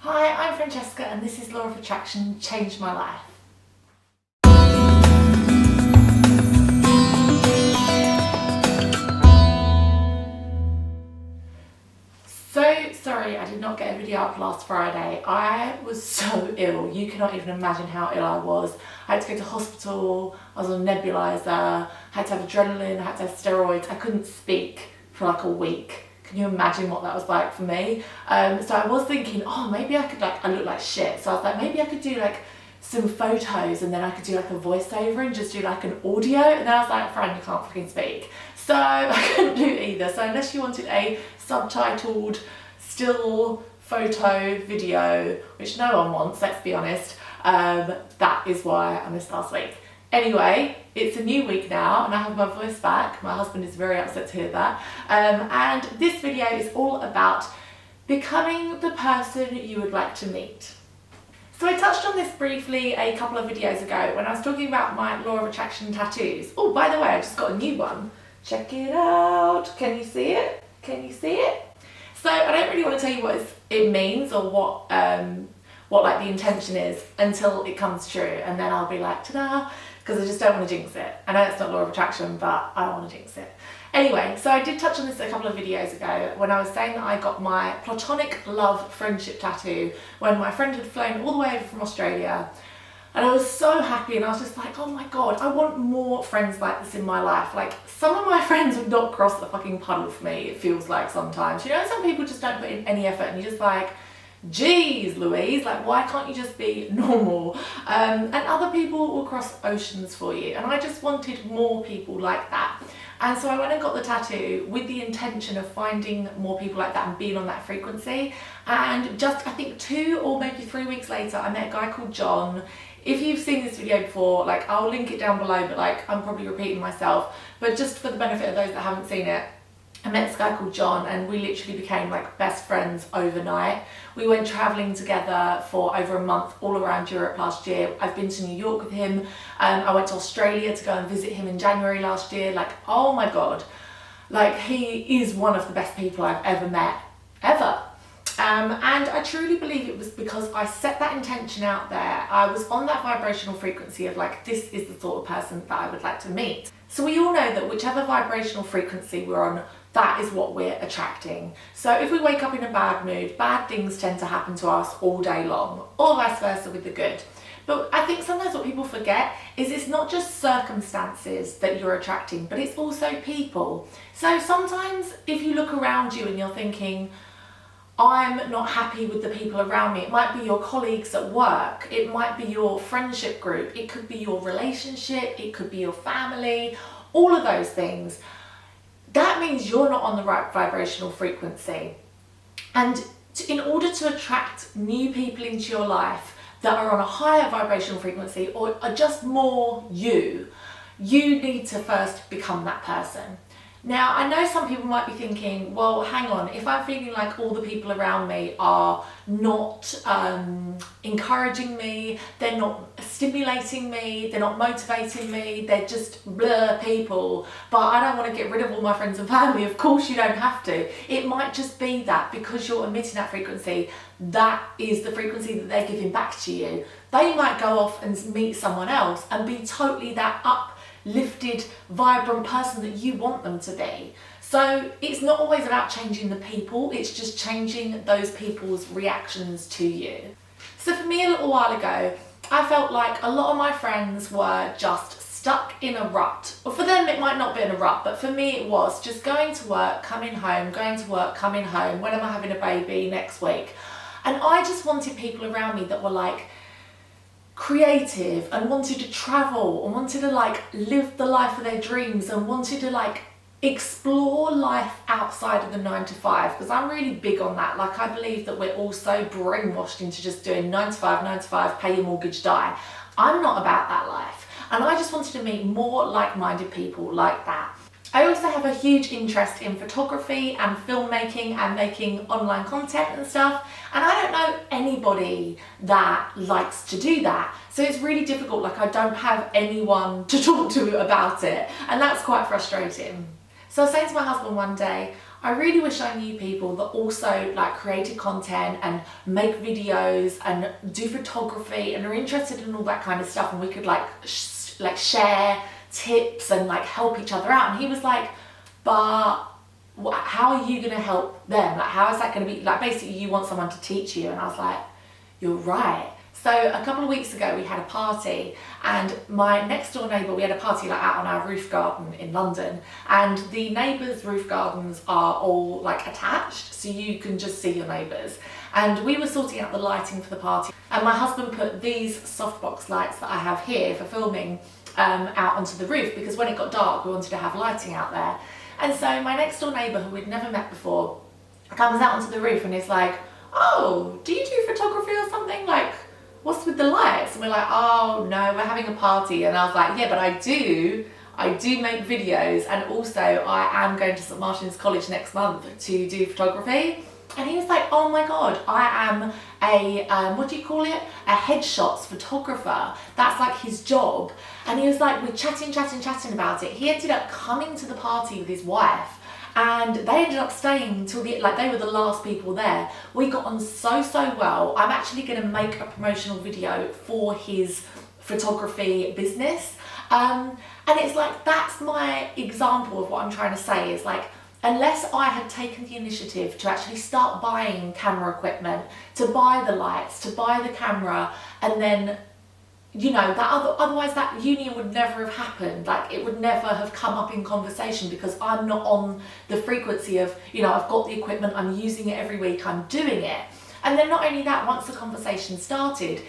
Hi, I'm Francesca and this is Law of Attraction Changed My Life. So sorry I did not get a video up last Friday. I was so ill. You cannot even imagine how ill I was. I had to go to hospital, I was on a nebulizer, I had to have adrenaline, I had to have steroids. I couldn't speak for like a week. Can you imagine what that was like for me? So I was thinking, oh, maybe I could I look like shit. So I was like, maybe I could do like some photos and then I could do like a voiceover and just do like an audio. And then I was like, Fran, you can't fucking speak. So I couldn't do either. So unless you wanted a subtitled still photo video, which no one wants, let's be honest, that is why I missed last week. Anyway, it's a new week now and I have my voice back. My husband is very upset to hear that. And this video is all about becoming the person you would like to meet. So I touched on this briefly a couple of videos ago when I was talking about my Law of Attraction tattoos. Oh, by the way, I just got a new one. Check it out. Can you see it? Can you see it? So I don't really want to tell you what it means or what like the intention is until it comes true, and then I'll be like, ta-da, because I just don't want to jinx it. I know it's not Law of Attraction, but I don't want to jinx it. Anyway, so I did touch on this a couple of videos ago when I was saying that I got my platonic love friendship tattoo when my friend had flown all the way over from Australia. And I was so happy and I was just like, oh my God, I want more friends like this in my life. Like, some of my friends would not cross the fucking puddle for me, it feels like sometimes. You know, some people just don't put in any effort and you're just like, geez, Louise, like, why can't you just be normal? And other people will cross oceans for you. And I just wanted more people like that. And so I went and got the tattoo with the intention of finding more people like that and being on that frequency. And just, I think 2 or maybe 3 weeks later, I met a guy called John. If you've seen this video before, like, I'll link it down below, but like, I'm probably repeating myself. But just for the benefit of those that haven't seen it, I met this guy called John and we literally became like best friends overnight. We went travelling together for over a month all around Europe last year. I've been to New York with him. I went to Australia to go and visit him in January last year. Like, oh my God, like, he is one of the best people I've ever met, ever. And I truly believe it was because I set that intention out there. I was on that vibrational frequency of like, this is the sort of person that I would like to meet. So we all know that whichever vibrational frequency we're on, that is what we're attracting. So if we wake up in a bad mood, bad things tend to happen to us all day long, or vice versa with the good. But I think sometimes what people forget is it's not just circumstances that you're attracting, but it's also people. So sometimes if you look around you and you're thinking, I'm not happy with the people around me. It might be your colleagues at work. It might be your friendship group. It could be your relationship. It could be your family. All of those things. That means you're not on the right vibrational frequency. And in order to attract new people into your life that are on a higher vibrational frequency or are just more you need to first become that person. Now, I know some people might be thinking, well, hang on, if I'm feeling like all the people around me are not encouraging me, they're not stimulating me, they're not motivating me, they're just blur people, but I don't want to get rid of all my friends and family. Of course you don't have to. It might just be that because you're emitting that frequency, that is the frequency that they're giving back to you. They might go off and meet someone else and be totally that uplifted, vibrant person that you want them to be. So it's not always about changing the people, it's just changing those people's reactions to you. So for me a little while ago, I felt like a lot of my friends were just stuck in a rut. Or for them it might not be in a rut, but for me it was just going to work, coming home, going to work, coming home, when am I having a baby next week? And I just wanted people around me that were like creative and wanted to travel and wanted to like live the life of their dreams and wanted to like explore life outside of the 9 to 5, because I'm really big on that. Like, I believe that we're all so brainwashed into just doing 9 to 5, pay your mortgage, die. I'm not about that life, and I just wanted to meet more like-minded people like that. I also have a huge interest in photography and filmmaking and making online content and stuff, and I don't know anybody that likes to do that. So it's really difficult, like I don't have anyone to talk to about it, and that's quite frustrating. So I was saying to my husband one day, I really wish I knew people that also like created content and make videos and do photography and are interested in all that kind of stuff, and we could like share tips and like help each other out. And he was like, but how are you going to help them? Like, how is that going to be? Like, basically you want someone to teach you. And I was like, you're right. So a couple of weeks ago we had a party, and my next door neighbour, we had a party like out on our roof garden in London, and the neighbours' roof gardens are all like attached, so you can just see your neighbours. And we were sorting out the lighting for the party, and my husband put these softbox lights that I have here for filming out onto the roof, because when it got dark we wanted to have lighting out there. And so my next door neighbour, who we'd never met before, comes out onto the roof and is like, oh, do you do photography or something? Like, what's with the lights? And we're like, oh no, we're having a party. And I was like, yeah, but I do make videos, and also I am going to St Martin's College next month to do photography. And he was like, oh my God, I am a, what do you call it? A headshots photographer. That's like his job. And he was like, we're chatting about it. He ended up coming to the party with his wife, and they ended up staying until they were the last people there. We got on so well. I'm actually going to make a promotional video for his photography business. And it's like, that's my example of what I'm trying to say, is like, unless I had taken the initiative to actually start buying camera equipment, to buy the lights, to buy the camera, and then, you know, otherwise that union would never have happened. Like, it would never have come up in conversation, because I'm not on the frequency of, you know, I've got the equipment, I'm using it every week, I'm doing it. And then not only that, once the conversation started,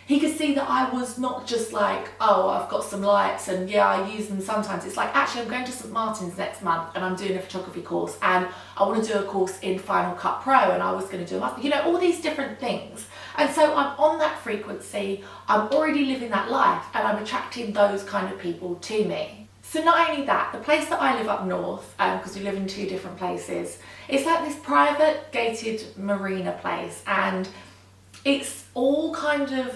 he could see that I was not just like, oh, I've got some lights and yeah, I use them sometimes. It's like, actually, I'm going to St Martin's next month and I'm doing a photography course, and I want to do a course in Final Cut Pro, and I was going to do a master, you know, all these different things. And so I'm on that frequency, I'm already living that life, and I'm attracting those kind of people to me. So not only that, the place that I live up north, because we live in two different places, it's like this private gated marina place, and it's all kind of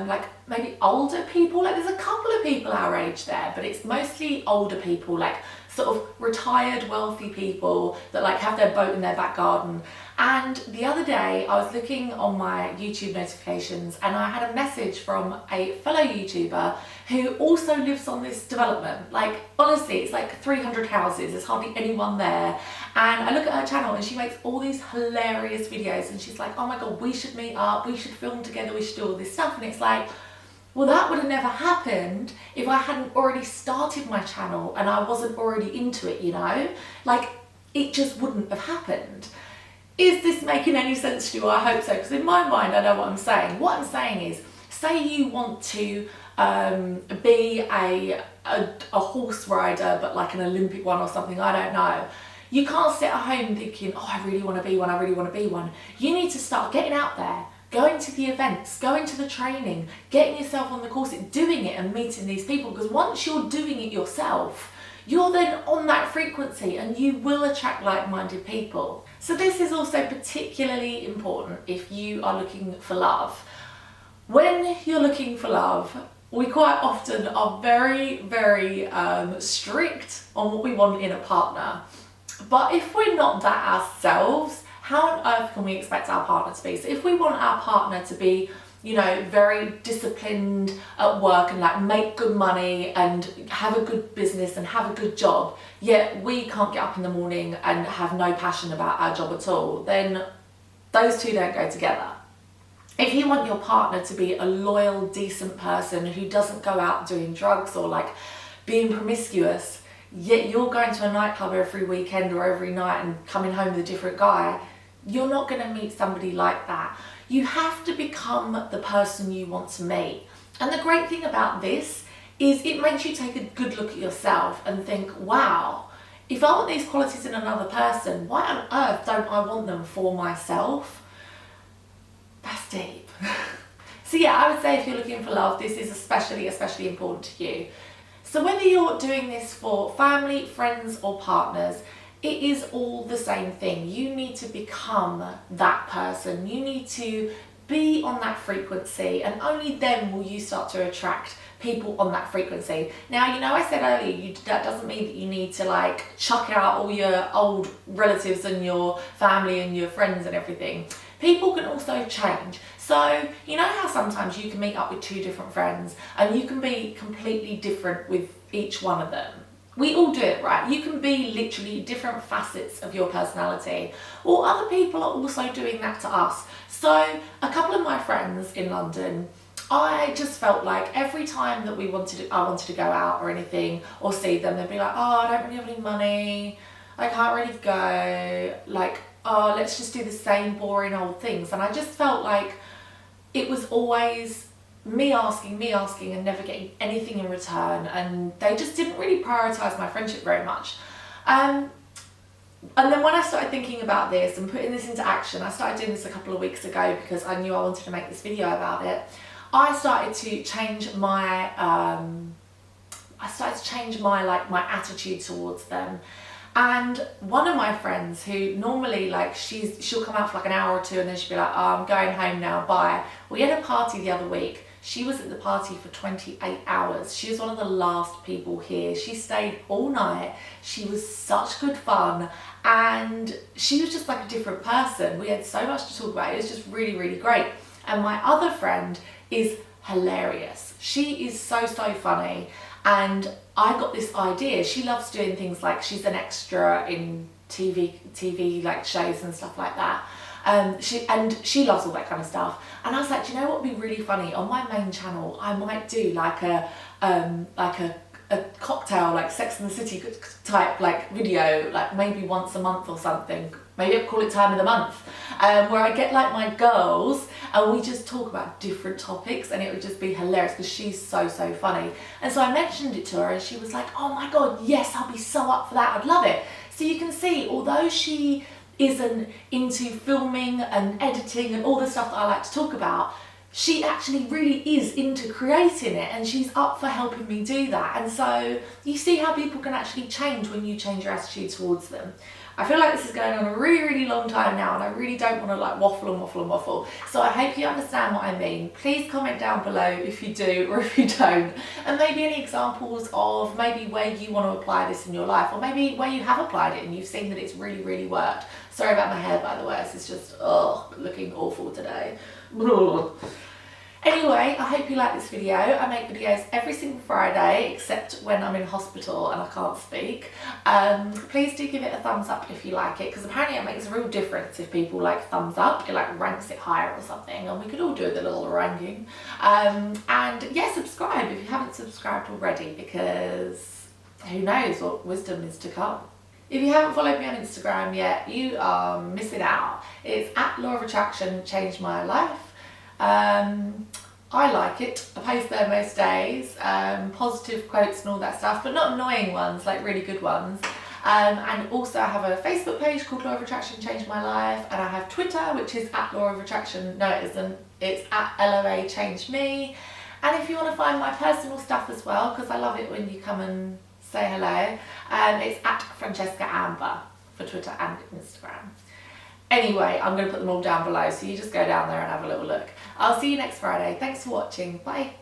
like maybe older people. Like, there's a couple of people our age there, but it's mostly older people, like sort of retired wealthy people that like have their boat in their back garden. And the other day I was looking on my YouTube notifications, and I had a message from a fellow YouTuber who also lives on this development. Like, honestly, it's like 300 houses, there's hardly anyone there. And I look at her channel and she makes all these hilarious videos, and she's like, oh my God, we should meet up, we should film together, we should do all this stuff. And it's like, well, that would have never happened if I hadn't already started my channel and I wasn't already into it, you know? Like, it just wouldn't have happened. Is this making any sense to you? I hope so, because in my mind I know what I'm saying. What I'm saying is, say you want to be a horse rider, but like an Olympic one or something, I don't know. You can't sit at home thinking, oh, I really want to be one, I really want to be one. You need to start getting out there, going to the events, going to the training, getting yourself on the course, doing it and meeting these people, because once you're doing it yourself, you're then on that frequency and you will attract like-minded people. So this is also particularly important if you are looking for love. When you're looking for love, we quite often are very strict on what we want in a partner. But if we're not that ourselves, how on earth can we expect our partner to be? So if we want our partner to be, you know, very disciplined at work and like make good money and have a good business and have a good job, yet we can't get up in the morning and have no passion about our job at all, then those two don't go together. If you want your partner to be a loyal, decent person who doesn't go out doing drugs or like being promiscuous, yet you're going to a nightclub every weekend or every night and coming home with a different guy, you're not going to meet somebody like that. You have to become the person you want to meet. And the great thing about this is it makes you take a good look at yourself and think, wow, if I want these qualities in another person, why on earth don't I want them for myself? That's deep. So yeah, I would say if you're looking for love, this is especially important to you. So whether you're doing this for family, friends or partners, it is all the same thing. You need to become that person. You need to be on that frequency, and only then will you start to attract people on that frequency. Now, you know, I said earlier, that doesn't mean that you need to like chuck out all your old relatives and your family and your friends and everything. People can also change. So, you know how sometimes you can meet up with 2 different friends and you can be completely different with each one of them. We all do it, right? You can be literally different facets of your personality. Well, other people are also doing that to us. So, a couple of my friends in London, I just felt like every time that I wanted to go out or anything or see them, they'd be like, oh, I don't really have any money, I can't really go, like, oh, let's just do the same boring old things. And I just felt like it was always me asking and never getting anything in return, and they just didn't really prioritise my friendship very much. And then when I started thinking about this and putting this into action, I started doing this a couple of weeks ago because I knew I wanted to make this video about it. I started to change my my attitude towards them. And one of my friends, who normally like she'll come out for like an hour or 2 and then she'll be like, oh, I'm going home now, bye. We had a party the other week. She was at the party for 28 hours. She was one of the last people here. She stayed all night. She was such good fun, and she was just like a different person. We had so much to talk about. It was just really, really great. And my other friend is hilarious. She is so funny, and I got this idea. She loves doing things like she's an extra in TV like shows and stuff like that. She loves all that kind of stuff. And I was like, do you know what would be really funny? On my main channel, I might do like a cocktail, like Sex and the City type like video, like maybe once a month or something. Maybe I'll call it Time of the Month, where I get like my girls and we just talk about different topics, and it would just be hilarious because she's so funny. And so I mentioned it to her and she was like, oh my God, yes, I'll be so up for that. I'd love it. So you can see, although she isn't into filming and editing and all the stuff that I like to talk about, she actually really is into creating it, and she's up for helping me do that. And so you see how people can actually change when you change your attitude towards them. I feel like this is going on a really long time now, and I really don't want to like waffle. So I hope you understand what I mean. Please comment down below if you do or if you don't, and maybe any examples of maybe where you want to apply this in your life, or maybe where you have applied it and you've seen that it's really worked. Sorry about my hair, by the way. This is just looking awful today. Anyway, I hope you like this video. I make videos every single Friday, except when I'm in hospital and I can't speak. Please do give it a thumbs up if you like it, because apparently it makes a real difference if people like thumbs up. It like ranks it higher or something, and we could all do the little ranking. And yeah, subscribe if you haven't subscribed already, because who knows what wisdom is to come. If you haven't followed me on Instagram yet, you are missing out. It's at Law of Attraction Changed My Life. I like it. I post there most days, positive quotes and all that stuff, but not annoying ones, like really good ones. And also I have a Facebook page called Law of Attraction Changed My Life, and I have Twitter, which is at Law of Attraction. No, it isn't. It's at LOA Changed Me. And if you want to find my personal stuff as well, because I love it when you come and say hello, it's at Francesca Amber for Twitter and Instagram. Anyway, I'm going to put them all down below, so you just go down there and have a little look. I'll see you next Friday. Thanks for watching. Bye.